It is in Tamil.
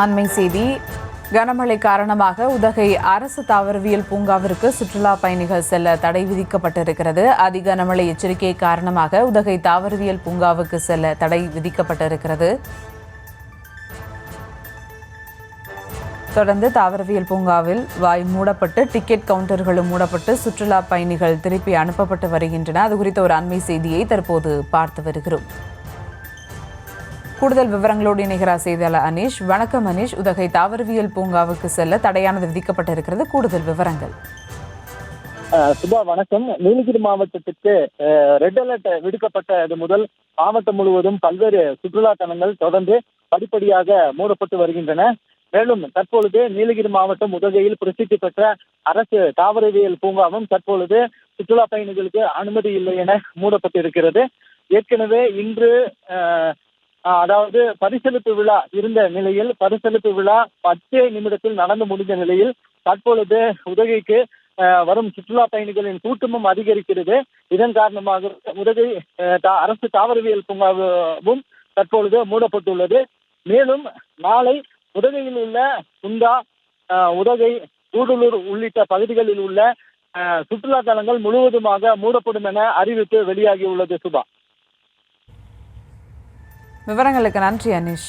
அண்மை செய்தி. கனமழை காரணமாக உதகை அரசு தாவரவியல் பூங்காவிற்கு சுற்றுலா பயணிகள் செல்ல தடை விதிக்கப்பட்டிருக்கிறது. அதி கனமழை எச்சரிக்கை காரணமாக உதகை தாவரவியல் பூங்காவுக்கு செல்ல தடை விதிக்கப்பட்டிருக்கிறது. தொடர்ந்து தாவரவியல் பூங்காவில் வாய் மூடப்பட்டு டிக்கெட் கவுண்டர்களும் மூடப்பட்டு சுற்றுலா பயணிகள் திருப்பி அனுப்பப்பட்டு வருகின்றன. அது குறித்த ஒரு அண்மை செய்தியை தற்போது பார்த்து வருகிறோம். கூடுதல் விவரங்களோடு இணைகிறார் செய்தியாளர் அனீஷ். வணக்கம் அனீஷ். உதகை தாவரவியல் பூங்காவுக்கு செல்ல தடையானது விதிக்கப்பட்டிருக்கிறது. கூடுதல் விவரங்கள். சுபா வணக்கம். நீலகிரி மாவட்டத்திற்கு ரெட் அலர்ட் விடுக்கப்பட்டது முதல் மாவட்டம் முழுவதும் பல்வேறு சுற்றுலா தலங்கள் தொடர்ந்து படிப்படியாக மூடப்பட்டு வருகின்றன. மேலும் தற்பொழுது நீலகிரி மாவட்டம் உதகையில் பிரசித்தி பெற்ற அரசு தாவரவியல் பூங்காவும் தற்பொழுது சுற்றுலா பயணிகளுக்கு அனுமதி இல்லை என மூடப்பட்டிருக்கிறது. ஏற்கனவே இன்று அதாவது பரிசளிப்பு விழா இருந்த நிலையில் பரிசளிப்பு விழா 10 நிமிடத்தில் நடந்து முடிந்த நிலையில் தற்பொழுது உதகைக்கு வரும் சுற்றுலா பயணிகளின் கூட்டமும் அதிகரிக்கிறது. இதன் காரணமாக உதகை அரசு தாவரவியல் பூங்காவும் தற்பொழுது மூடப்பட்டுள்ளது. மேலும் நாளை உதகையில் உள்ள குந்தா, உதகை, கூடலூர் உள்ளிட்ட பகுதிகளில் உள்ள சுற்றுலா தலங்கள் முழுவதுமாக மூடப்படும் என அறிவிப்பு வெளியாகியுள்ளது. சுபா, விவரங்களுக்கு நன்றி அனீஷ்.